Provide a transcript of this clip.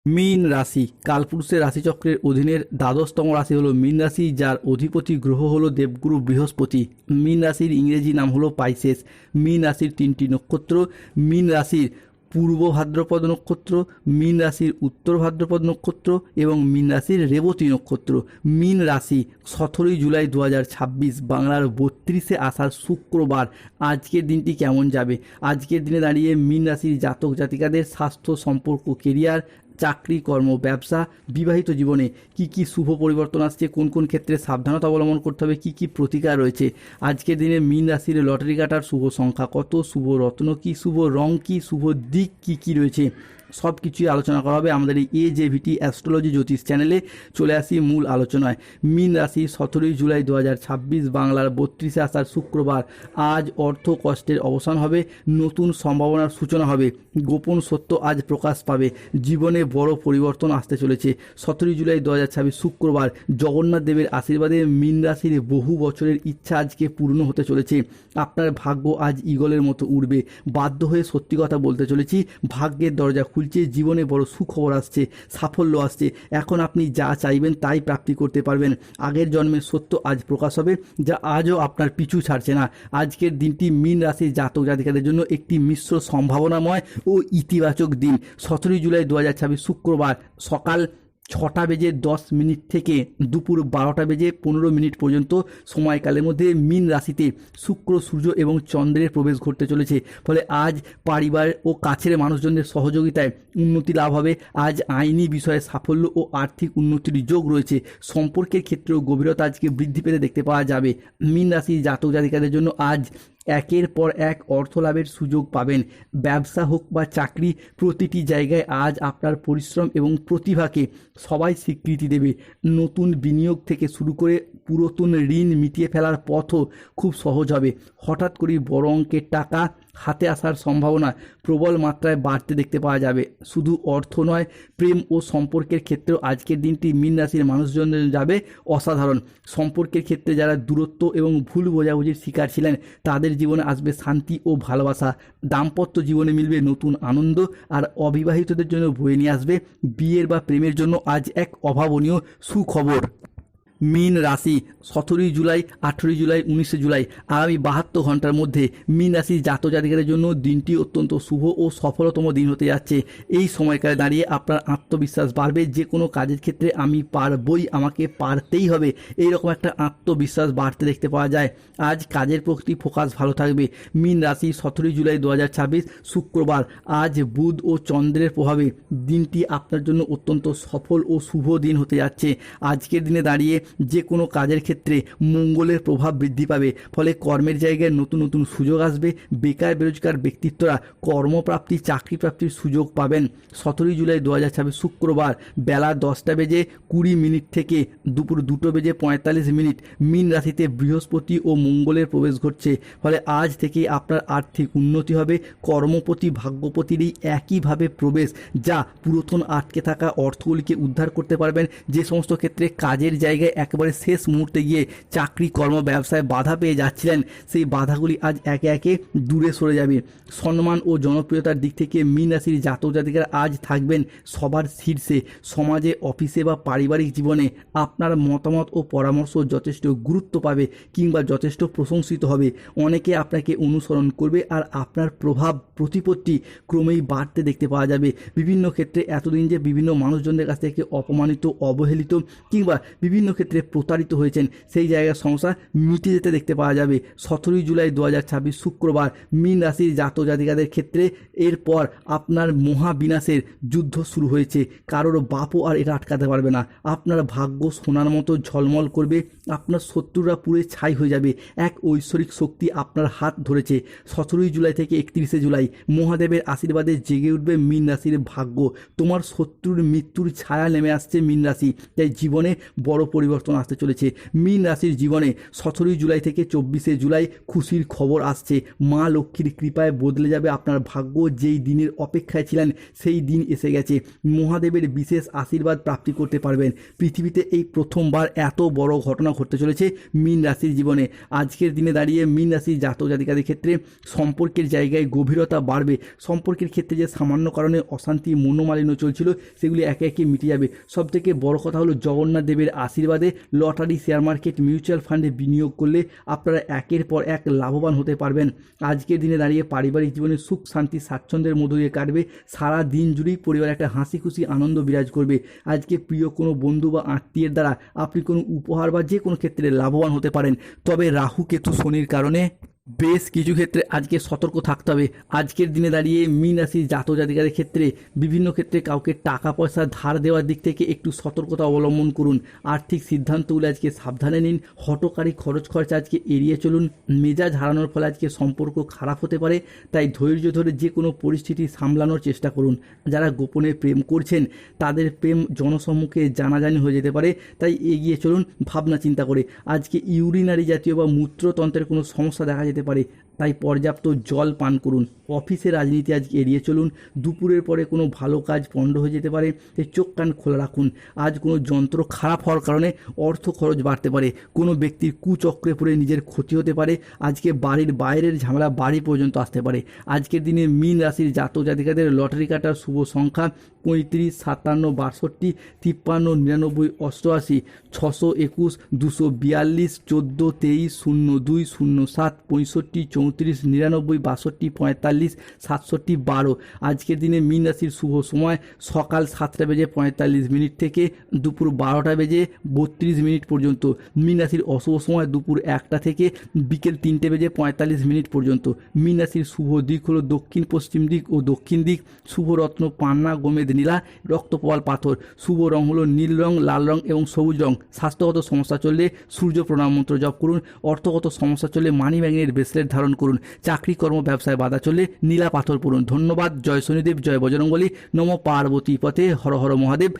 মীন রাশি কালপুরুষের রাশিচক্রের অধীনের দ্বাদশতম রাশি হলো মীন রাশি, যার অধিপতি গ্রহ হলো দেবগুরু বৃহস্পতি। মীন রাশির ইংরেজি নাম হলো পাইসেস। মীন রাশির তিনটি নক্ষত্র: মীন রাশির পূর্ব ভাদ্রপদ নক্ষত্র, মীন রাশির উত্তর ভাদ্রপদ নক্ষত্র এবং মীন রাশির রেবতী নক্ষত্র। মীন রাশি 17 জুলাই 2026 বাংলার 32 আষাঢ় শুক্রবার। আজকের দিনটি কেমন যাবে? আজকের দিনে দাঁড়িয়ে মীন রাশির জাতক জাতিকাদের স্বাস্থ্য, সম্পর্ক, কেরিয়ার, চাকরি, কর্ম, ব্যবসা, বিবাহিত জীবনে কি কি শুভ পরিবর্তন আসছে, কোন কোন ক্ষেত্রে সাবধানতা অবলম্বন করতে হবে, কি কি প্রতিকার রয়েছে। আজকের দিনে মীন রাশির লটারি কাটার শুভ সংখ্যা কত, শুভ রত্ন কি, শুভ রং কি, শুভ দিক কি কি রয়েছে, সব কিছুই আলোচনা করা হবে আমাদের এই AJVT অ্যাস্ট্রোলজি জ্যোতিষ চ্যানেলে। চলে আসি মূল আলোচনায়। মীন রাশি 17 জুলাই 2026 বাংলার 32 আষাঢ় শুক্রবার। আজ অর্থ কষ্টের অবসান হবে, নতুন সম্ভাবনার সূচনা হবে, গোপন সত্য আজ প্রকাশ পাবে, জীবনে বড় পরিবর্তন আসতে চলেছে। 17 জুলাই 2026 শুক্রবার জগন্নাথ দেবের আশীর্বাদে মীন রাশির বহু বছরের ইচ্ছা আজকে পূর্ণ হতে চলেছে। আপনার ভাগ্য আজ ঈগলের মতো উড়বে। বাধ্য হয়ে সত্যি কথা বলতে চলেছি, ভাগ্যের দরজা খুলছে, জীবনে বড় সুখবর আসছে, সাফল্য আসছে। এখন আপনি যা চাইবেন তাই প্রাপ্তি করতে পারবেন। আগের জন্মের সত্য আজ প্রকাশ হবে, যা আজও আপনার পিছু ছাড়ছে না। আজকের দিনটি মীন রাশির জাতক জাতিকাদের জন্য একটি মিশ্র সম্ভাবনাময় ও ইতিবাচক দিন। 17 জুলাই 2026 শুক্রবার সকাল 6টা বেজে 10 মিনিট থেকে দুপুর 12টা বেজে 15 মিনিট পর্যন্ত সময়কালের মধ্যে মীন রাশিতে শুক্র, সূর্য এবং চন্দ্রের প্রবেশ ঘটতে চলেছে। ফলে আজ পরিবার ও কাছের মানুষজনদের সহযোগিতায় উন্নতি লাভ হবে। আজ আইনি বিষয়ে সাফল্য ও আর্থিক উন্নতির যোগ রয়েছে। সম্পর্কের ক্ষেত্রেও গভীরতা আজকে বৃদ্ধি পেতে দেখতে পাওয়া যাবে। মীন রাশির জাতক জাতিকাদের জন্য আজ একের পর এক অর্থ লাভের সুযোগ পাবেন। ব্যবসা হোক বা চাকরি, প্রতিটি জায়গায় আজ আপনার পরিশ্রম এবং প্রতিভাকে সবাই স্বীকৃতি দেবে। নতুন বিনিয়োগ থেকে শুরু করে পুরাতন ঋণ মিটিয়ে ফেলার পথও খুব সহজ হবে। হঠাৎ করে বড় অঙ্কের টাকা হাতে আসার সম্ভাবনা প্রবল মাত্রায় বাড়তে দেখতে পাওয়া যাবে। শুধু অর্থ নয়, প্রেম ও সম্পর্কের ক্ষেত্রেও আজকের দিনটি মীন রাশির মানুষজনদের যাবে অসাধারণ। সম্পর্কের ক্ষেত্রে যারা দূরত্ব এবং ভুল বোঝাবুঝির শিকার ছিলেন, তাদের জীবনে আসবে শান্তি ও ভালোবাসা। দাম্পত্য জীবনে মিলবে নতুন আনন্দ, আর অবিবাহিতদের জন্য বয়ে নিয়ে আসবে বিয়ের বা প্রেমের জন্য আজ এক অভাবনীয় সুখবর। মীন রাশি 17 জুলাই, 18 জুলাই, 19 জুলাই আগামী 72 ঘন্টার মধ্যে মীন রাশির জাতক জাতিকাদের জন্য দিনটি অত্যন্ত শুভ ও সফলতম দিন হতে যাচ্ছে। এই সময়কালে দাঁড়িয়ে আপনার আত্মবিশ্বাস বাড়বে। যে কোনো কাজের ক্ষেত্রে আমি পারবই, আমাকে পারতেই হবে, এইরকম একটা আত্মবিশ্বাস বাড়তে দেখতে পাওয়া যায়। আজ কাজের প্রতি ফোকাস ভালো থাকবে। মীন রাশি 17 জুলাই 2026 শুক্রবার। আজ বুধ ও চন্দ্রের প্রভাবে দিনটি আপনার জন্য অত্যন্ত সফল ও শুভ দিন হতে যাচ্ছে। আজকের দিনে দাঁড়িয়ে যে কোনো কাজের ক্ষেত্রে মঙ্গলের প্রভাব বৃদ্ধি পাবে। ফলে কর্মের জায়গায় নতুন নতুন সুযোগ আসবে। বেকার বেরোজগার ব্যক্তিত্বরা কর্মপ্রাপ্তি, চাকরি প্রাপ্তির সুযোগ পাবেন। 17 জুলাই 2026 শুক্রবার বেলা 10টা বেজে 20 মিনিট থেকে দুপুর 2টো বেজে 45 মিনিট মীন রাশিতে বৃহস্পতি ও মঙ্গলের প্রবেশ ঘটছে। ফলে আজ থেকেই আপনার আর্থিক উন্নতি হবে। কর্মপতি, ভাগ্যপতিরই একইভাবে প্রবেশ, যা পুরাতন আটকে থাকা অর্থগুলিকে উদ্ধার করতে পারবেন। যে সমস্ত ক্ষেত্রে কাজের জায়গায় একেবারে শেষ মুহূর্তে গিয়ে চাকরি, কর্ম, ব্যবসায় বাধা পেয়ে যাচ্ছিলেন, সেই বাধাগুলি আজ একে একে দূরে সরে যাবে। সম্মান ও জনপ্রিয়তার দিক থেকে মীন রাশির জাতক জাতিকারা আজ থাকবেন সবার শীর্ষে। সমাজে, অফিসে বা পারিবারিক জীবনে আপনার মতামত ও পরামর্শ যথেষ্ট গুরুত্ব পাবে কিংবা যথেষ্ট প্রশংসিত হবে। অনেকে আপনাকে অনুসরণ করবে আর আপনার প্রভাব প্রতিপত্তি ক্রমেই বাড়তে দেখতে পাওয়া যাবে। বিভিন্ন ক্ষেত্রে এতদিন যে বিভিন্ন মানুষজনদের কাছ থেকে অপমানিত, অবহেলিত কিংবা বিভিন্ন ক্ষেত্রে প্রতারিত হয়েছেন, সেই জায়গার সমস্যা মিটে যেতে দেখতে পাওয়া যাবে। 17 জুলাই 2026 শুক্রবার মীন রাশির জাতক জাতিকাদের ক্ষেত্রে এরপর আপনার মহাবিনাশের যুদ্ধ শুরু হয়েছে। কারোর বাপও আর এটা আটকাতে পারবে না। আপনার ভাগ্য সোনার মতো ঝলমল করবে। আপনার শত্রুরা পুরো ছাই হয়ে যাবে। এক ঐশ্বরিক শক্তি আপনার হাত ধরেছে। 17 জুলাই থেকে 31 জুলাই মহাদেবের আশীর্বাদে জেগে উঠবে মীন রাশির ভাগ্য। তোমার শত্রুর মৃত্যুর ছায়া নেমে আসছে মীন রাশি। তাই জীবনে বড় পরিবর্তন পরিবর্তন আসতে চলেছে। মীন রাশির জীবনে 17 জুলাই থেকে 24 জুলাই খুশির খবর আসছে। মা লক্ষ্মীর কৃপায় বদলে যাবে আপনার ভাগ্য। যেই দিনের অপেক্ষায় ছিলেন সেই দিন এসে গেছে। মহাদেবের বিশেষ আশীর্বাদ প্রাপ্তি করতে পারবেন। পৃথিবীতে এই প্রথমবার এত বড় ঘটনা ঘটতে চলেছে মীন রাশির জীবনে। আজকের দিনে দাঁড়িয়ে মীন রাশির জাতক জাতিকাদের ক্ষেত্রে সম্পর্কের জায়গায় গভীরতা বাড়বে। সম্পর্কের ক্ষেত্রে যে সামান্য কারণে অশান্তি মনোমালিন্য চলছিল সেগুলি একে একে মিটে যাবে। সবথেকে বড় কথা হলো জগন্নাথ দেবের আশীর্বাদে লটারি, শেয়ার মার্কেট, মিউচুয়াল ফান্ডে বিনিয়োগ করলে আপনারা একের পর এক লাভবান হতে পারবেন। আজকের দিনে দাঁড়িয়ে পারিবারিক জীবনে সুখ শান্তি স্বাচ্ছন্দ্যের মধ্য দিয়ে কাটবে। সারা দিন জুড়েই পরিবারে একটা হাসি খুশি আনন্দ বিরাজ করবে। আজকে প্রিয় কোনো বন্ধু বা আত্মীয়ের দ্বারা আপনি কোনো উপহার বা যে কোনো ক্ষেত্রে লাভবান হতে পারেন। তবে রাহু কেতু শনির কারণে বেশ কিছু ক্ষেত্রে আজকে সতর্ক থাকতে হবে। আজকের দিনে দাঁড়িয়ে মীন রাশির জাতক জাতিকাদের ক্ষেত্রে বিভিন্ন ক্ষেত্রে কাউকে টাকা পয়সা ধার দেওয়ার দিক থেকে একটু সতর্কতা অবলম্বন করুন। আর্থিক সিদ্ধান্তগুলো আজকে সাবধানে নিন। হঠকারী খরচ খরচা আজকে এড়িয়ে চলুন। মেজাজ হারানোর ফলে আজকে সম্পর্ক খারাপ হতে পারে, তাই ধৈর্য ধরে যে কোনো পরিস্থিতি সামলানোর চেষ্টা করুন। যারা গোপনে প্রেম করছেন তাদের প্রেম জনসম্মুখে জানাজানি হয়ে যেতে পারে, তাই এগিয়ে চলুন ভাবনা চিন্তা করে। আজকে ইউরিনারি জাতীয় বা মূত্রতন্ত্রের কোনো সমস্যা দেখা যেতে পারে, তাই পর্যাপ্ত জল পান করুন। অফিসে রাজনীতি আজকে এড়িয়ে চলুন। দুপুরের পরে কোনো ভালো কাজ পণ্ড হয়ে যেতে পারে, তাই চোখ কান খোলা রাখুন। আজ কোনো যন্ত্র খারাপ হওয়ার কারণে অর্থ খরচ বাড়তে পারে। কোনো ব্যক্তির কুচক্রে পড়ে নিজের ক্ষতি হতে পারে। আজকে বাড়ির বাইরের ঝামেলা বাড়ি পর্যন্ত আসতে পারে। আজকের দিনে মীন রাশির জাতক জাতিকাদের লটারি কাটার শুভ সংখ্যা 35, 57, 62, 53, 99, 88, 621, 242, 14, 23, 02, 07, 65, 34, 99, 62, 45, 67, 12। আজকের দিনে মীন রাশির শুভ সময় সকাল 7:45 থেকে দুপুর 12:32 পর্যন্ত। মীন রাশির অশুভ সময় দুপুর 1টা থেকে বিকেল 3:45 পর্যন্ত। মীন রাশির শুভ দিক হলো দক্ষিণ পশ্চিম দিক ও দক্ষিণ দিক। শুভ রত্ন পান্না, গোমেদ, নীলা, রক্তপল পাথর। শুভ রং হলো নীল রং, লাল রং এবং সবুজ রং। স্বাস্থ্যগত সমস্যা চললে সূর্য প্রণাম মন্ত্র জপ করুন। অর্থগত সমস্যা চললে মানি ম্যাগনেট ব্রেসলেট ধারণ করুন। চাকরি কর্ম ব্যবসায় বাধা চললে নীলা পাথর পড়ুন। ধন্যবাদ। জয় শনিদেব, জয় বজরংবলী, নমো পার্বতী পথে, হর হর মহাদেব।